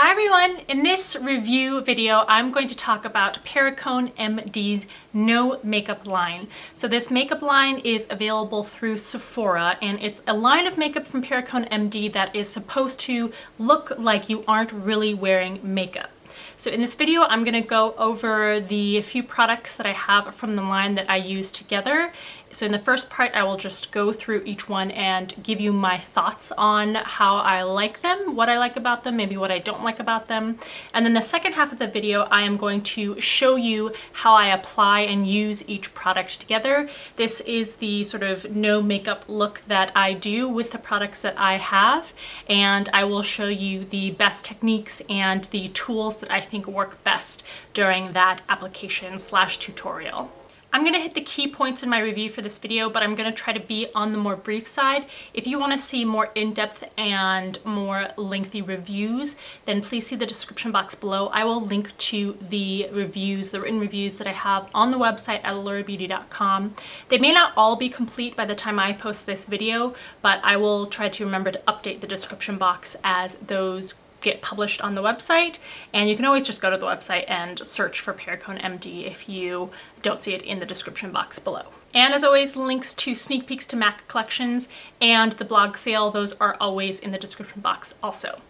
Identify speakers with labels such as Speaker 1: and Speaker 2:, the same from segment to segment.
Speaker 1: Hi everyone! In this review video, I'm going to talk about Perricone MD's No Makeup line. So this makeup line is available through Sephora, and it's a line of makeup from Perricone MD that is supposed to look like you aren't really wearing makeup. So in this video, I'm going to go over the few products that I have from the line that I use together. So in the first part, I will just go through each one and give you my thoughts on how I like them, what I like about them, maybe what I don't like about them. And then the second half of the video, I am going to show you how I apply and use each product together. This is the sort of no makeup look that I do with the products that I have, and I will show you the best techniques and the tools that I think work best during that application/tutorial. I'm going to hit the key points in my review for this video, but I'm going to try to be on the more brief side. If you want to see more in-depth and more lengthy reviews, then please see the description box below. I will link to the reviews, the written reviews that I have on the website at allurabeauty.com. They may not all be complete by the time I post this video, but I will try to remember to update the description box as those get published on the website, and you can always just go to the website and search for Perricone MD if you don't see it in the description box below. And as always, links to sneak peeks to MAC collections and the blog sale, those are always in the description box also.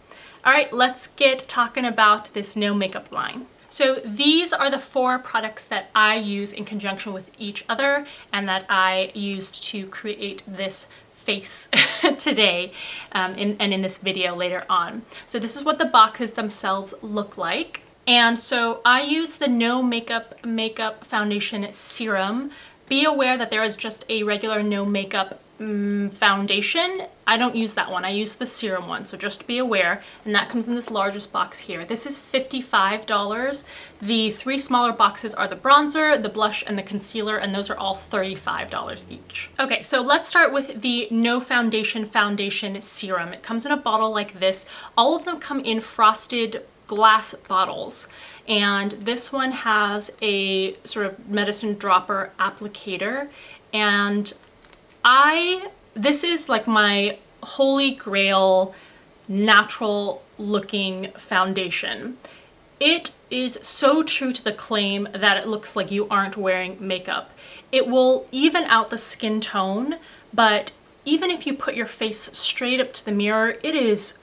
Speaker 1: All right, let's get talking about this no makeup line. So these are the 4 products that I use in conjunction with each other and that I used to create this face today and in this video later on. So this is what the boxes themselves look like. And so I use the No Makeup Foundation Serum. Be aware that there is just a regular no makeup foundation. I don't use that one. I use the serum one, so just be aware. And that comes in this largest box here. This is $55. The 3 smaller boxes are the bronzer, the blush, and the concealer, and those are all $35 each. Okay, so let's start with the No Foundation Serum. It comes in a bottle like this. All of them come in frosted glass bottles, and this one has a sort of medicine dropper applicator, and this is like my holy grail natural looking foundation. It is so true to the claim that it looks like you aren't wearing makeup. It will even out the skin tone, but even if you put your face straight up to the mirror, it is,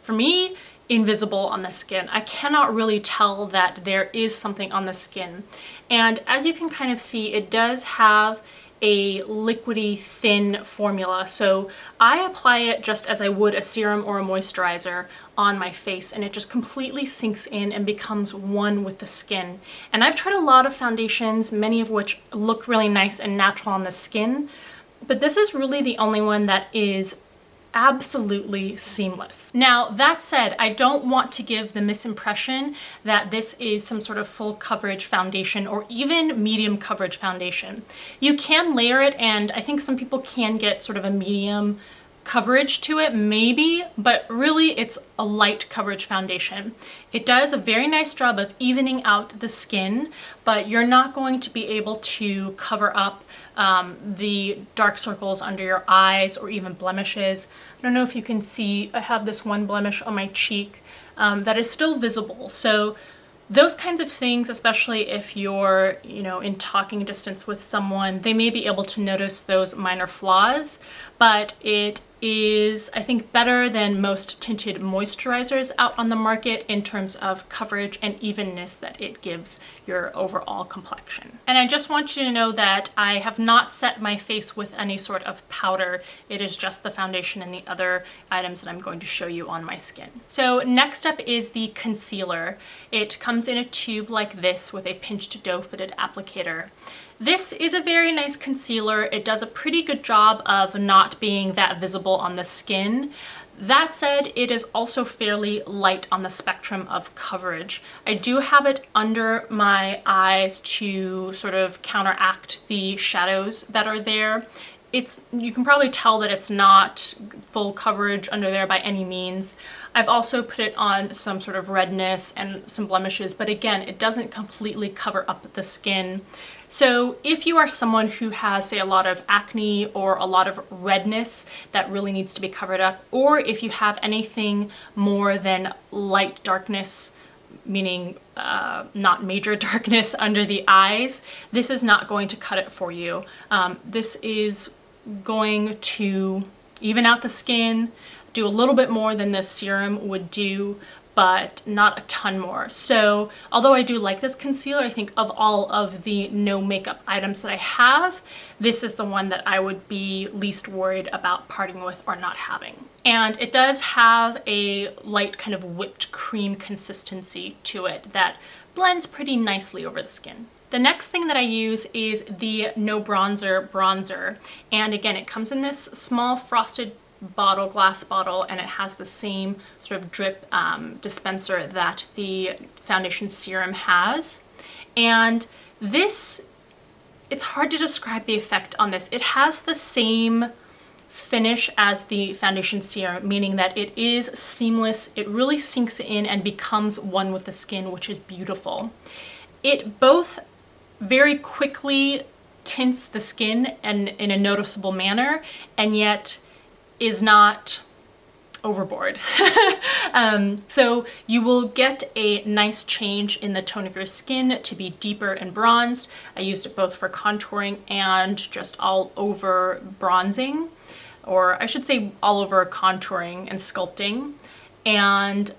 Speaker 1: for me, invisible on the skin. I cannot really tell that there is something on the skin. And as you can kind of see, it does have a liquidy thin formula, so I apply it just as I would a serum or a moisturizer on my face, and it just completely sinks in and becomes one with the skin. And I've tried a lot of foundations, many of which look really nice and natural on the skin, but this is really the only one that is absolutely seamless. Now, that said, I don't want to give the misimpression that this is some sort of full coverage foundation or even medium coverage foundation. You can layer it, and I think some people can get sort of a medium coverage to it, maybe, but really it's a light coverage foundation. It does a very nice job of evening out the skin, but you're not going to be able to cover up the dark circles under your eyes or even blemishes. I don't know if you can see, I have this one blemish on my cheek that is still visible. So those kinds of things, especially if you're, in talking distance with someone, they may be able to notice those minor flaws, but it is, I think, better than most tinted moisturizers out on the market in terms of coverage and evenness that it gives your overall complexion. And I just want you to know that I have not set my face with any sort of powder. It is just the foundation and the other items that I'm going to show you on my skin. So next up is the concealer. It comes in a tube like this with a pinched doe-footed applicator. This is a very nice concealer. It does a pretty good job of not being that visible on the skin. That said, it is also fairly light on the spectrum of coverage. I do have it under my eyes to sort of counteract the shadows that are there. you can probably tell that it's not full coverage under there by any means. I've also put it on some sort of redness and some blemishes, but again, it doesn't completely cover up the skin. So if you are someone who has, say, a lot of acne or a lot of redness that really needs to be covered up, or if you have anything more than light darkness, meaning not major darkness under the eyes, this is not going to cut it for you. This is going to even out the skin, do a little bit more than the serum would do, but not a ton more. So although I do like this concealer, I think of all of the no makeup items that I have, this is the one that I would be least worried about parting with or not having. And it does have a light kind of whipped cream consistency to it that blends pretty nicely over the skin. The next thing that I use is the No Bronzer bronzer. And again, it comes in this small frosted bottle, glass bottle, and it has the same sort of drip dispenser that the foundation serum has. And this, it's hard to describe the effect on this. It has the same finish as the foundation serum, meaning that it is seamless. It really sinks in and becomes one with the skin, which is beautiful. It both very quickly tints the skin and in a noticeable manner, and yet is not overboard. So you will get a nice change in the tone of your skin to be deeper and bronzed. I used it both for contouring and just all over bronzing, or I should say all over contouring and sculpting. And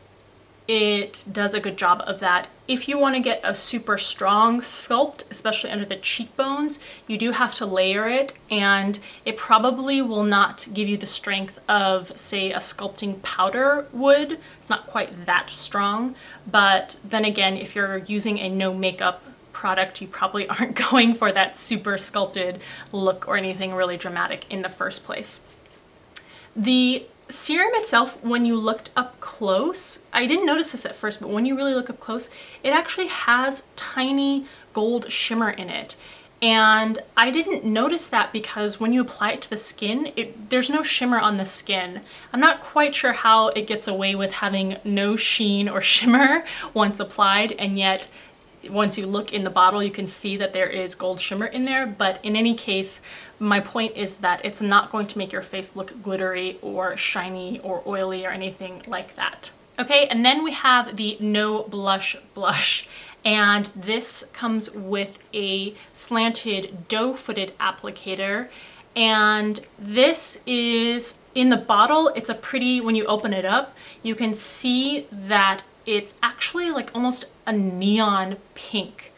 Speaker 1: it does a good job of that. If you want to get a super strong sculpt, especially under the cheekbones, you do have to layer it, and it probably will not give you the strength of, say, a sculpting powder would. It's not quite that strong, but then again, if you're using a no makeup product, you probably aren't going for that super sculpted look or anything really dramatic in the first place. The serum itself, when you looked up close, I didn't notice this at first, but when you really look up close, it actually has tiny gold shimmer in it. And I didn't notice that because when you apply it to the skin, there's no shimmer on the skin. I'm not quite sure how it gets away with having no sheen or shimmer once applied, and yet once you look in the bottle, you can see that there is gold shimmer in there. But in any case, my point is that it's not going to make your face look glittery or shiny or oily or anything like that. Okay, and then we have the No Blush blush. And this comes with a slanted doe-footed applicator. And this is, in the bottle, it's a pretty, when you open it up, you can see that it's actually like almost a neon pink,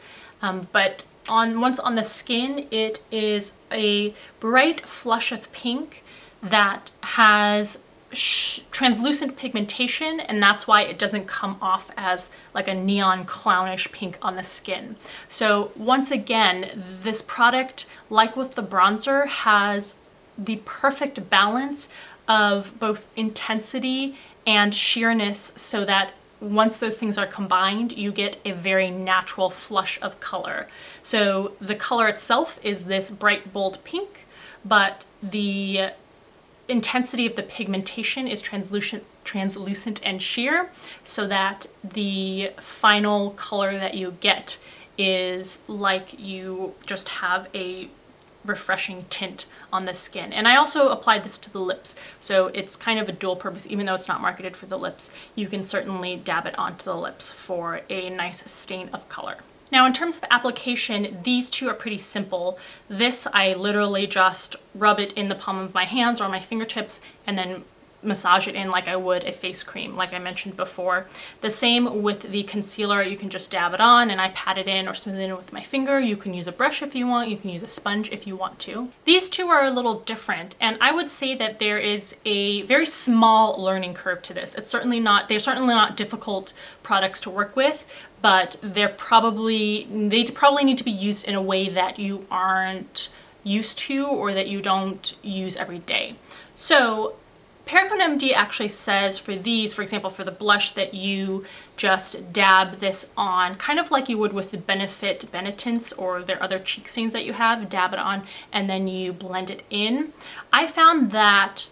Speaker 1: but once on the skin, it is a bright flush of pink that has translucent pigmentation, and that's why it doesn't come off as like a neon clownish pink on the skin. So once again, this product, like with the bronzer, has the perfect balance of both intensity and sheerness, so that once those things are combined, you get a very natural flush of color. So the color itself is this bright, bold pink, but the intensity of the pigmentation is translucent and sheer, so that the final color that you get is like you just have a refreshing tint on the skin. And I also applied this to the lips, so it's kind of a dual purpose. Even though it's not marketed for the lips, you can certainly dab it onto the lips for a nice stain of color. Now, in terms of application, these two are pretty simple. This, I literally just rub it in the palm of my hands or on my fingertips and then massage it in like I would a face cream, like I mentioned before. The same with the concealer. You can just dab it on and I pat it in or smooth it in with my finger. You can use a brush if you want. You can use a sponge if you want to. These two are a little different, and I would say that there is a very small learning curve to this. They're certainly not difficult products to work with, but they probably need to be used in a way that you aren't used to or that you don't use every day. So Perricone MD actually says for these, for example, for the blush, that you just dab this on, kind of like you would with the Benefit Benetints or their other cheek stains that you have, dab it on, and then you blend it in. I found that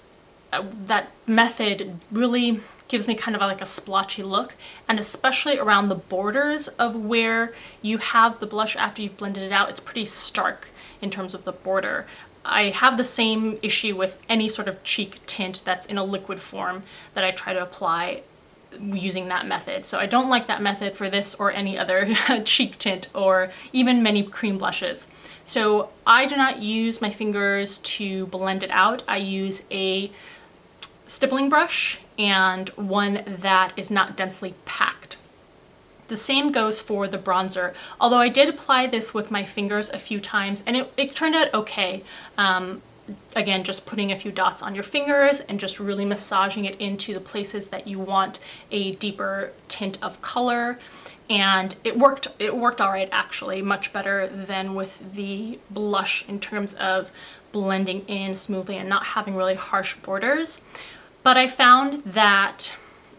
Speaker 1: that method really gives me kind of like a splotchy look, and especially around the borders of where you have the blush after you've blended it out, it's pretty stark in terms of the border. I have the same issue with any sort of cheek tint that's in a liquid form that I try to apply using that method. So I don't like that method for this or any other cheek tint or even many cream blushes. So I do not use my fingers to blend it out. I use a stippling brush and one that is not densely packed. The same goes for the bronzer, although I did apply this with my fingers a few times and it turned out okay. Again, just putting a few dots on your fingers and just really massaging it into the places that you want a deeper tint of color. And it worked all right, actually, much better than with the blush in terms of blending in smoothly and not having really harsh borders. But I found that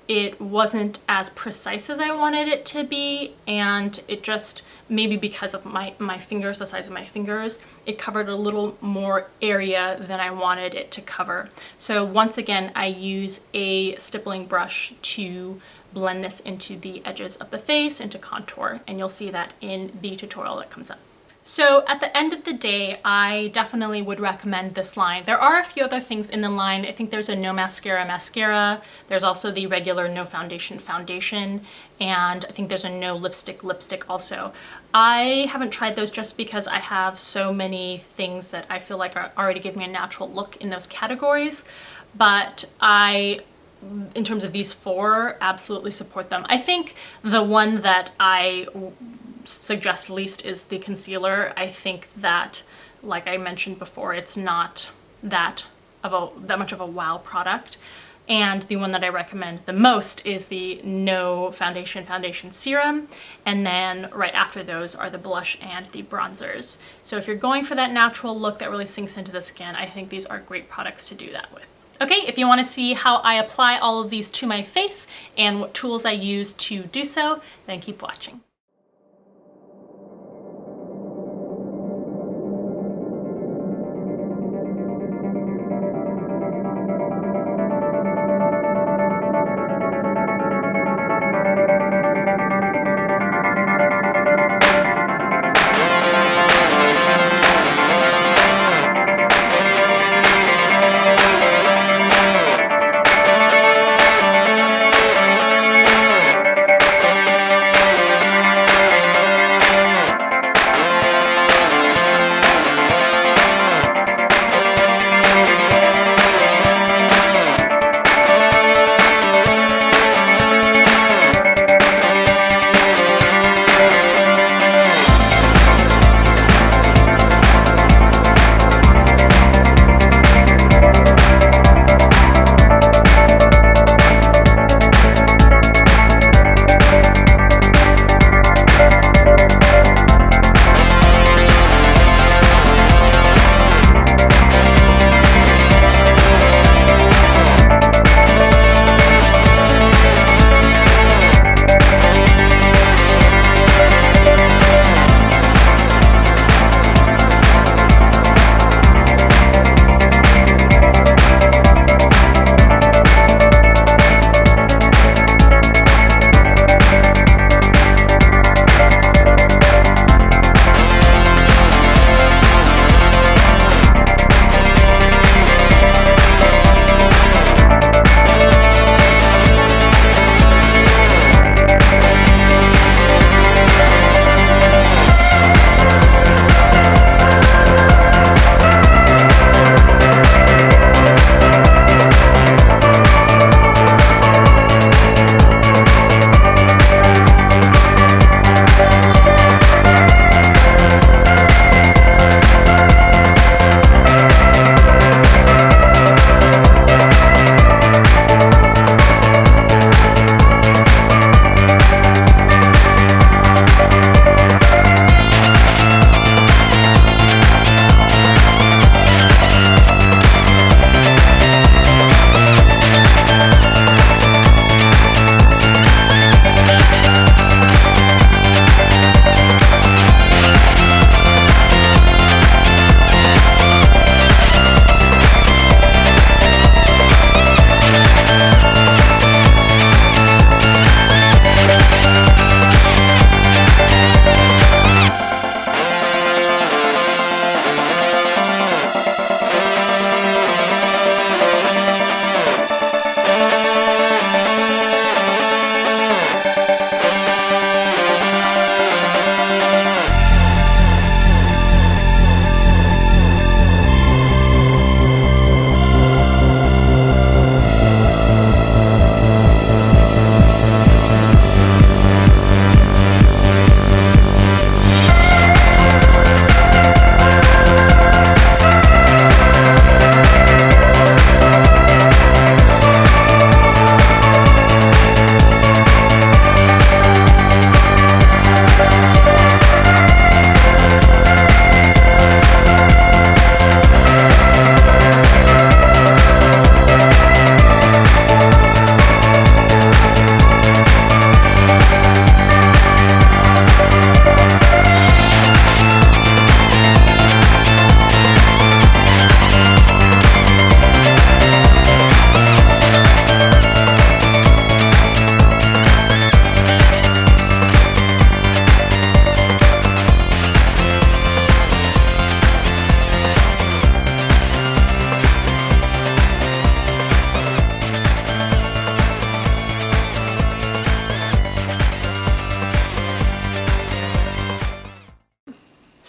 Speaker 1: it wasn't as precise as I wanted it to be, and it just, maybe because of my fingers, the size of my fingers, it covered a little more area than I wanted it to cover. So once again, I use a stippling brush to blend this into the edges of the face, into contour, and you'll see that in the tutorial that comes up. So at the end of the day, I definitely would recommend this line. There are a few other things in the line. I think there's a no mascara mascara. There's also the regular no foundation foundation. And I think there's a no lipstick lipstick also. I haven't tried those just because I have so many things that I feel like are already give me a natural look in those categories. But in terms of these four, absolutely support them. I think the one that I suggest least is the concealer. I think that, like I mentioned before, it's not that much of a wow product. And the one that I recommend the most is the no foundation serum. And then right after those are the blush and the bronzers. So if you're going for that natural look that really sinks into the skin, I think these are great products to do that with. Okay, if you want to see how I apply all of these to my face and what tools I use to do so, then keep watching.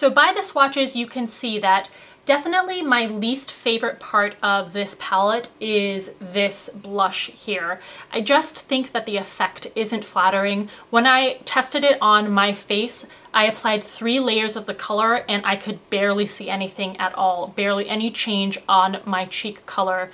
Speaker 1: So by the swatches, you can see that definitely my least favorite part of this palette is this blush here. I just think that the effect isn't flattering. When I tested it on my face, I applied 3 layers of the color and I could barely see anything at all, barely any change on my cheek color.